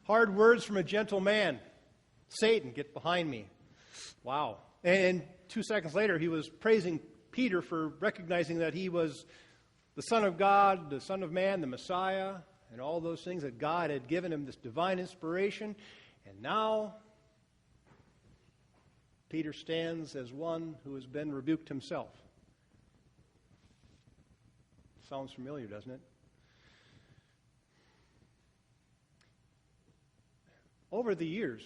Hard words from a gentle man. Satan, get behind me. Wow. And 2 seconds later, he was praising Peter for recognizing that he was the Son of God, the Son of Man, the Messiah, and all those things that God had given him, this divine inspiration. And now, Peter stands as one who has been rebuked himself. Sounds familiar, doesn't it? Over the years,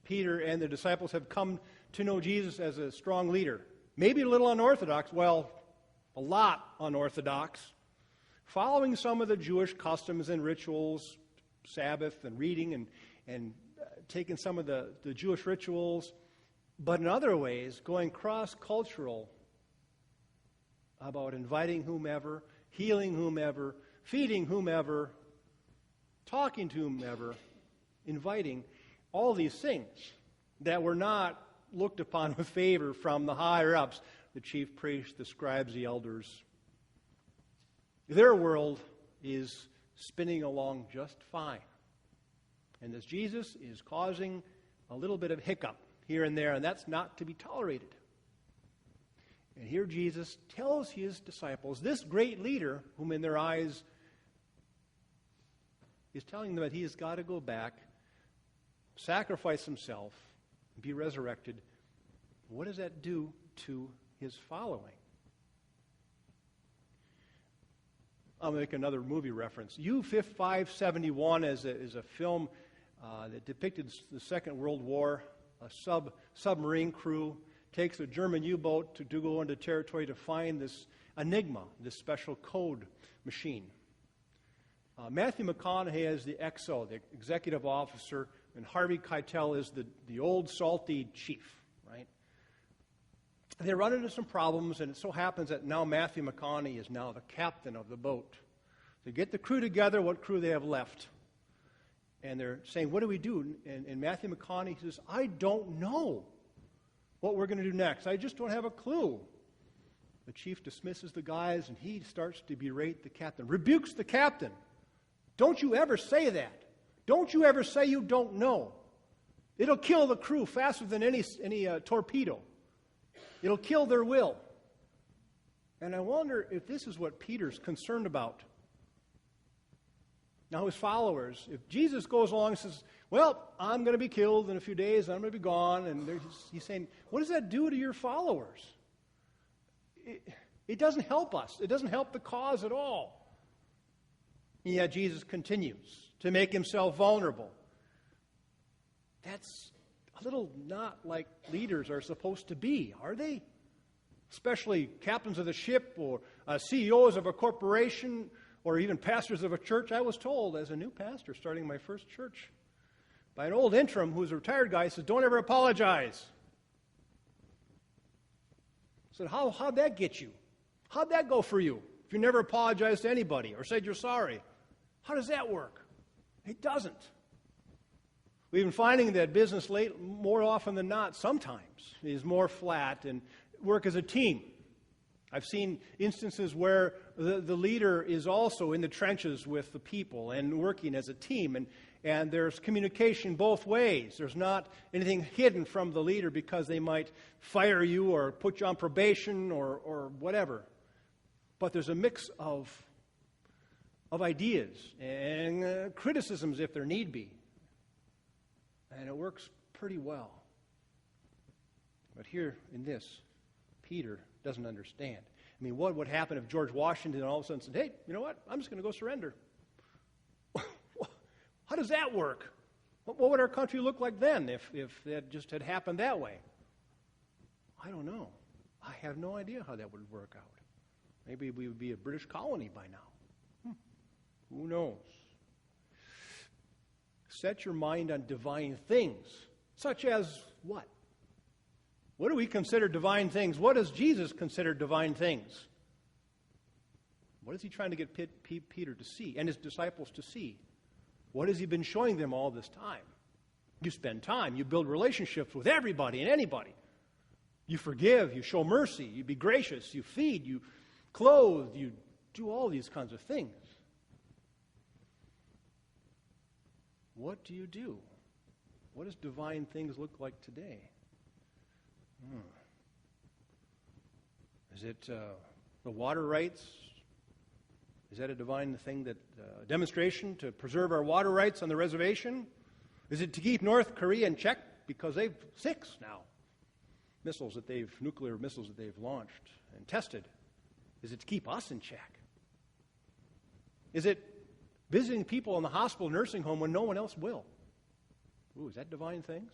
Peter and the disciples have come to know Jesus as a strong leader. Maybe a little unorthodox, well, a lot unorthodox, following some of the Jewish customs and rituals, Sabbath and reading and taking some of the Jewish rituals, but in other ways, going cross-cultural about inviting whomever, healing whomever, feeding whomever, talking to whomever, inviting, all these things that were not looked upon with favor from the higher-ups, the chief priests, the scribes, the elders. Their world is spinning along just fine. And this Jesus is causing a little bit of hiccup here and there, and that's not to be tolerated. And here Jesus tells his disciples, this great leader, whom in their eyes is telling them that he has got to go back, sacrifice himself, be resurrected. What does that do to his following? I'll make another movie reference. U-571 is a film that depicted the Second World War. A submarine crew takes a German U-boat to go into territory to find this Enigma, this special code machine. Matthew McConaughey is the XO, the executive officer, and Harvey Keitel is the old salty chief, right? They run into some problems, and it so happens that now Matthew McConaughey is now the captain of the boat. They get the crew together, what crew they have left. And they're saying, what do we do? And Matthew McConaughey says, I don't know what we're going to do next. I just don't have a clue. The chief dismisses the guys, and he starts to berate the captain, rebukes the captain. Don't you ever say that. Don't you ever say you don't know. It'll kill the crew faster than any torpedo. It'll kill their will. And I wonder if this is what Peter's concerned about. Now his followers, if Jesus goes along and says, well, I'm going to be killed in a few days, I'm going to be gone, and he's saying, what does that do to your followers? It doesn't help us. It doesn't help the cause at all. And yet Jesus continues to make himself vulnerable. That's a little not like leaders are supposed to be, are they? Especially captains of the ship or CEOs of a corporation or even pastors of a church. I was told as a new pastor starting my first church by an old interim who's a retired guy, says, don't ever apologize. I said, how'd that get you? How'd that go for you if you never apologized to anybody or said you're sorry? How does that work? It doesn't. We've been finding that business more often than not, sometimes, is more flat and work as a team. I've seen instances where the leader is also in the trenches with the people and working as a team, and there's communication both ways. There's not anything hidden from the leader because they might fire you or put you on probation or whatever. But there's a mix of ideas and criticisms if there need be. And it works pretty well. But here in this, Peter doesn't understand. I mean, what would happen if George Washington all of a sudden said, hey, you know what? I'm just going to go surrender. How does that work? What would our country look like then if that just had happened that way? I don't know. I have no idea how that would work out. Maybe we would be a British colony by now. Who knows? Set your mind on divine things, such as what? What do we consider divine things? What does Jesus consider divine things? What is he trying to get Peter to see and his disciples to see? What has he been showing them all this time? You spend time, you build relationships with everybody and anybody. You forgive, you show mercy, you be gracious, you feed, you clothe, you do all these kinds of things. What do you do? What does divine things look like today? Is it the water rights? Is that a divine thing, that demonstration to preserve our water rights on the reservation? Is it to keep North Korea in check because they've 6 now nuclear missiles that they've launched and tested? Is it to keep us in check? Is it visiting people in the hospital, nursing home when no one else will? Ooh, is that divine things?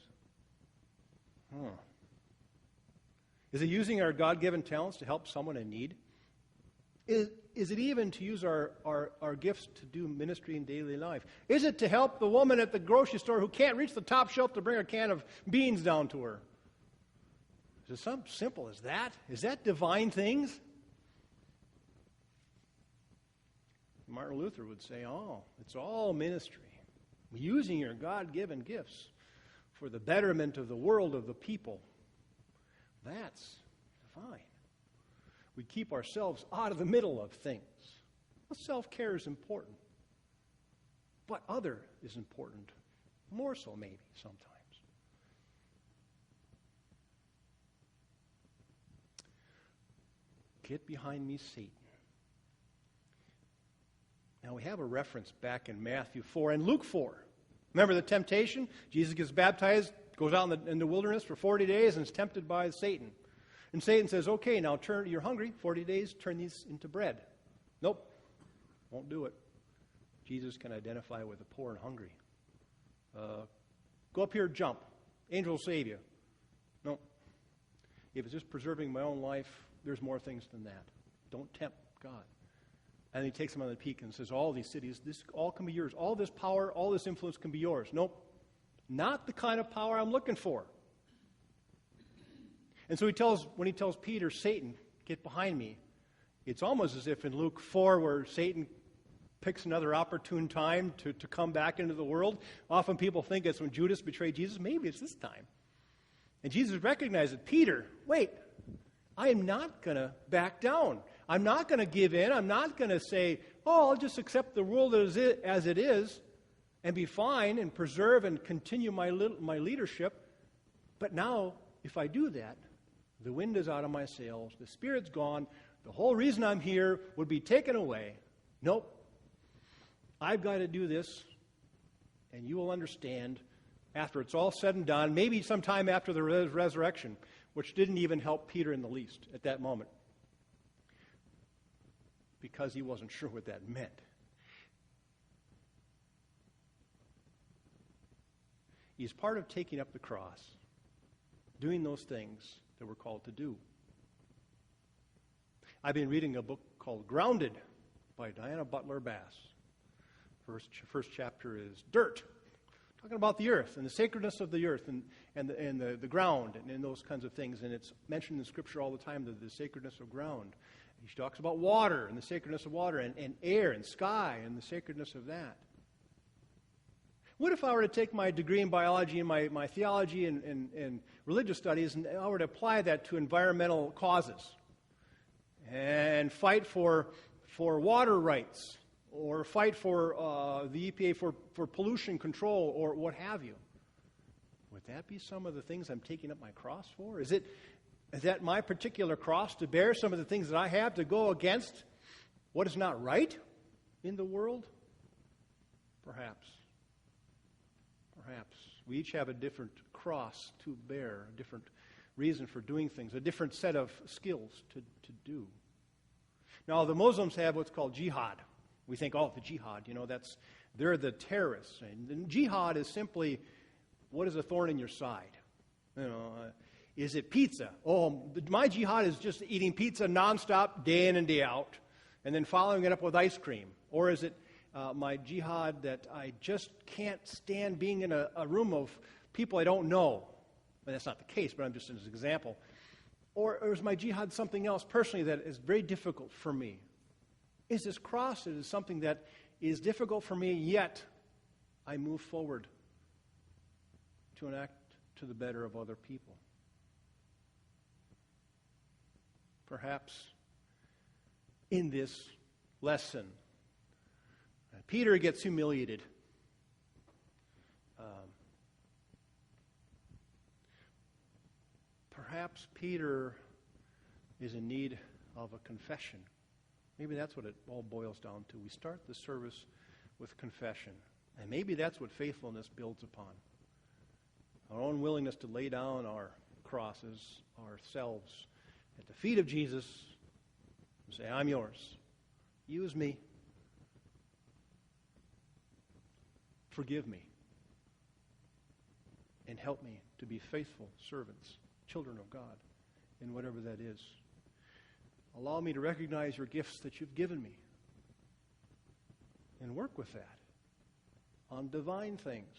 Is it using our God-given talents to help someone in need? Is it even to use our gifts to do ministry in daily life? Is it to help the woman at the grocery store who can't reach the top shelf to bring a can of beans down to her? Is it something simple as that? Is that divine things? Martin Luther would say, it's all ministry. Using your God-given gifts for the betterment of the world, of the people. That's divine. We keep ourselves out of the middle of things. Well, self-care is important. But other is important. More so, maybe, sometimes. Get behind me, Satan. Now, we have a reference back in Matthew 4 and Luke 4. Remember the temptation? Jesus gets baptized, goes out in the wilderness for 40 days, and is tempted by Satan. And Satan says, okay, now you're hungry, 40 days, turn these into bread. Nope, won't do it. Jesus can identify with the poor and hungry. Go up here, jump. Angel will save you. No. If it's just preserving my own life, there's more things than that. Don't tempt God. And he takes him on the peak and says, all these cities, this all can be yours. All this power, all this influence can be yours. Nope. Not the kind of power I'm looking for. And so when he tells Peter, Satan, get behind me, it's almost as if in Luke 4 where Satan picks another opportune time to come back into the world. Often people think it's when Judas betrayed Jesus. Maybe it's this time. And Jesus recognizes, Peter, wait, I am not going to back down. I'm not going to give in. I'm not going to say, I'll just accept the world as it is and be fine and preserve and continue my leadership. But now, if I do that, the wind is out of my sails, the Spirit's gone, the whole reason I'm here would be taken away. Nope. I've got to do this, and you will understand after it's all said and done, maybe sometime after the resurrection, which didn't even help Peter in the least at that moment, because he wasn't sure what that meant. He's part of taking up the cross, doing those things that we're called to do. I've been reading a book called Grounded by Diana Butler Bass. First chapter is Dirt, talking about the earth and the sacredness of the earth and the ground and those kinds of things. And it's mentioned in Scripture all the time, the sacredness of ground. He talks about water and the sacredness of water and air and sky and the sacredness of that. What if I were to take my degree in biology and my theology and religious studies and I were to apply that to environmental causes and fight for water rights or fight for the EPA for pollution control or what have you? Would that be some of the things I'm taking up my cross for? Is that my particular cross to bear some of the things that I have to go against what is not right in the world? Perhaps. We each have a different cross to bear, a different reason for doing things, a different set of skills to do. Now, the Muslims have what's called jihad. We think, the jihad, they're the terrorists. And jihad is simply, what is a thorn in your side? Is it pizza? My jihad is just eating pizza nonstop, day in and day out, and then following it up with ice cream. Or is it my jihad that I just can't stand being in a room of people I don't know? Well, that's not the case, but I'm just as an example. Or is my jihad something else personally that is very difficult for me? Is this cross? It is something that is difficult for me, yet I move forward to enact to the better of other people. Perhaps in this lesson, Peter gets humiliated. perhaps Peter is in need of a confession. Maybe that's what it all boils down to. We start the service with confession. And maybe that's what faithfulness builds upon. Our own willingness to lay down our crosses, ourselves, at the feet of Jesus and say, I'm yours. Use me. Forgive me. And help me to be faithful servants, children of God, in whatever that is. Allow me to recognize your gifts that you've given me and work with that on divine things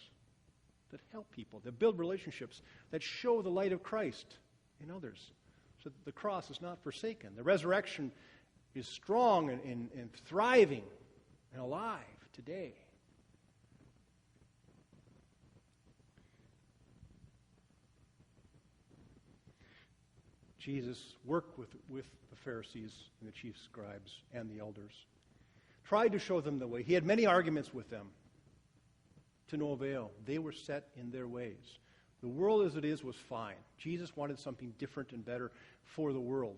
that help people, that build relationships, that show the light of Christ in others, so that the cross is not forsaken. The resurrection is strong and thriving and alive today. Jesus worked with the Pharisees and the chief scribes and the elders, tried to show them the way. He had many arguments with them, to no avail. They were set in their ways. The world as it is was fine. Jesus wanted something different and better for the world.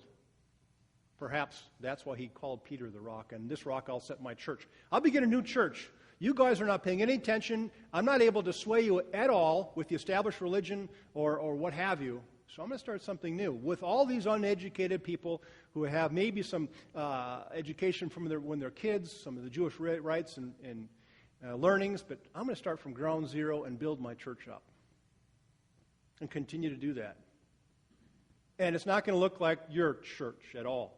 Perhaps that's why he called Peter the rock, and this rock I'll set my church. I'll begin a new church. You guys are not paying any attention. I'm not able to sway you at all with the established religion or what have you. So I'm going to start something new with all these uneducated people who have maybe some education from when they're kids, some of the Jewish rites and learnings, but I'm going to start from ground zero and build my church up and continue to do that. And it's not going to look like your church at all.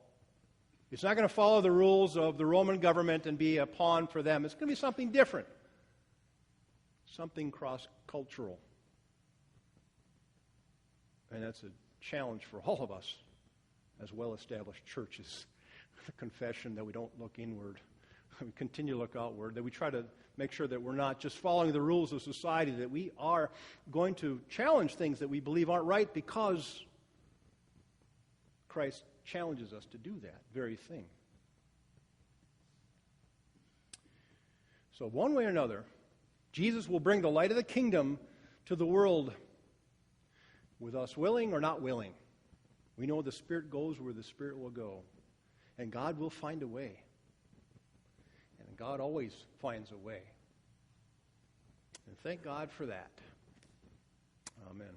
It's not going to follow the rules of the Roman government and be a pawn for them. It's going to be something different, something cross-cultural. And that's a challenge for all of us as well-established churches. The confession that we don't look inward. We continue to look outward, that we try to make sure that we're not just following the rules of society, that we are going to challenge things that we believe aren't right because Christ challenges us to do that very thing. So one way or another, Jesus will bring the light of the kingdom to the world, with us willing or not willing. We know the Spirit goes where the Spirit will go. And God will find a way. And God always finds a way. And thank God for that. Amen.